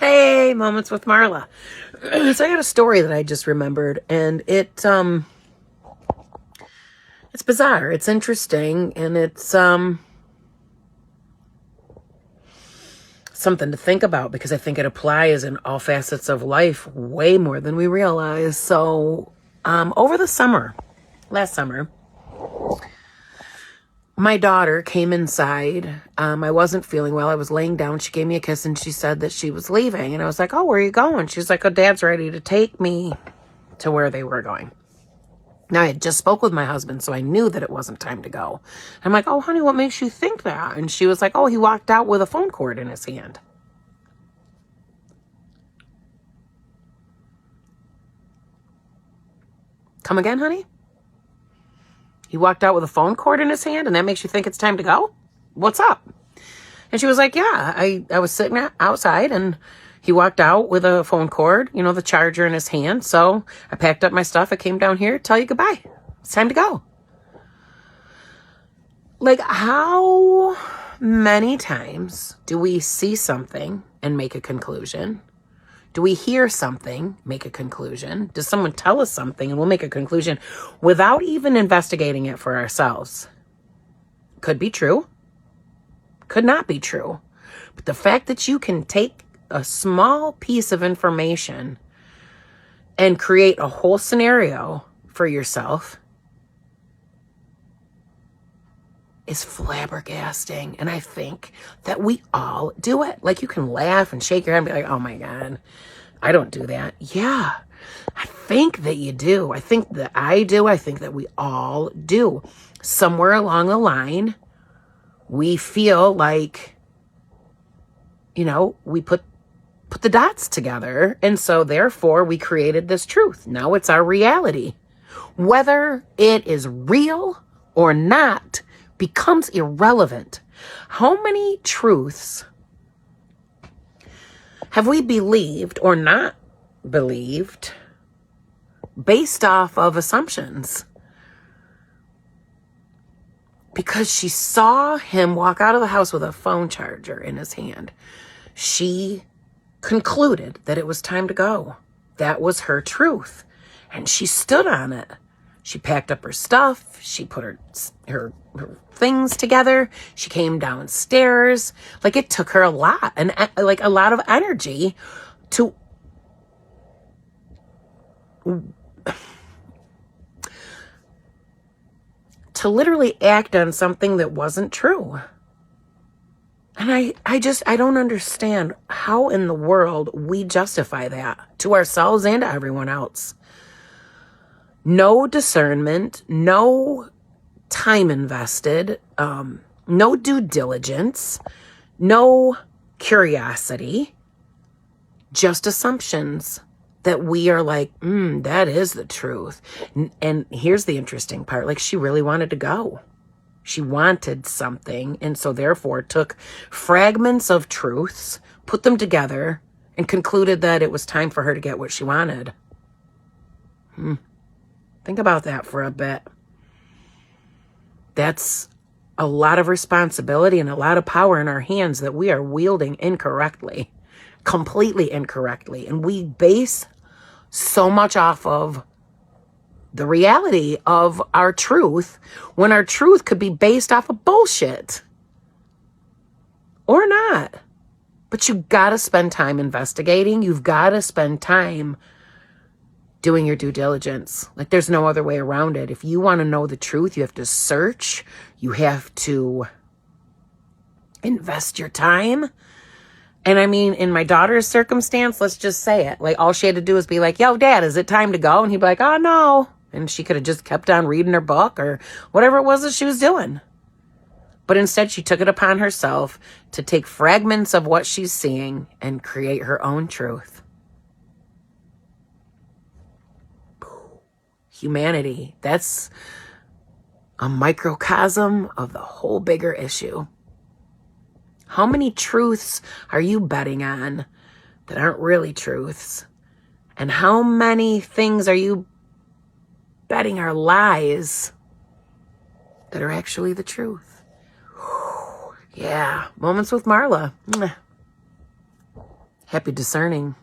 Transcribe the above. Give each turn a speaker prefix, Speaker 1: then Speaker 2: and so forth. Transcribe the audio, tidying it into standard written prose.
Speaker 1: Hey, Moments with Marla. So I got a story that I just remembered, and it's bizarre. It's interesting, and it's something to think about because I think it applies in all facets of life way more than we realize. So, over the summer, last summer, my daughter came inside. I wasn't feeling well. I was laying down. She gave me a kiss and she said that she was leaving. And I was like, oh, where are you going? She's like, oh, Dad's ready to take me to where they were going. Now, I had just spoke with my husband, so I knew that it wasn't time to go. I'm like, oh, honey, what makes you think that? And she was like, oh, he walked out with a phone cord in his hand. Come again, honey? He walked out with a phone cord in his hand, and that makes you think it's time to go? What's up? And she was like, yeah, I was sitting outside, and he walked out with a phone cord, the charger in his hand. So I packed up my stuff. I came down here to tell you goodbye. It's time to go. Like, how many times do we see something and make a conclusion? Do we hear something, make a conclusion? Does someone tell us something and we'll make a conclusion without even investigating it for ourselves? Could be true. Could not be true. But the fact that you can take a small piece of information and create a whole scenario for yourself is flabbergasting. And I think that we all do it. Like, you can laugh and shake your head and be like, oh my God, I don't do that. Yeah, I think that you do. I think that I do. I think that we all do. Somewhere along the line, we feel like, we put the dots together. And so therefore we created this truth. Now it's our reality. Whether it is real or not becomes irrelevant. How many truths have we believed or not believed based off of assumptions? Because she saw him walk out of the house with a phone charger in his hand, she concluded that it was time to go. That was her truth. And she stood on it. She packed up her stuff. She put her things together. She came downstairs. Like, it took her a lot, and like a lot of energy to literally act on something that wasn't true. And I don't understand how in the world we justify that to ourselves and to everyone else. No discernment, no time invested, no due diligence, no curiosity, just assumptions that we are like, that is the truth. And here's the interesting part. Like, she really wanted to go. She wanted something, and so therefore took fragments of truths, put them together, and concluded that it was time for her to get what she wanted. Think about that for a bit. That's a lot of responsibility and a lot of power in our hands that we are wielding incorrectly, completely incorrectly. And we base so much off of the reality of our truth when our truth could be based off of bullshit. Or not. But you gotta spend time investigating. You've gotta spend time doing your due diligence. Like, there's no other way around it. If you want to know the truth, you have to search. You have to invest your time. And I mean, in my daughter's circumstance, let's just say it. Like, all she had to do was be like, yo, Dad, is it time to go? And he'd be like, oh, no. And she could have just kept on reading her book or whatever it was that she was doing. But instead, she took it upon herself to take fragments of what she's seeing and create her own truth. Humanity, that's a microcosm of the whole bigger issue. How many truths are you betting on that aren't really truths? And how many things are you betting are lies that are actually the truth? Yeah, Moments with Marla. Happy discerning.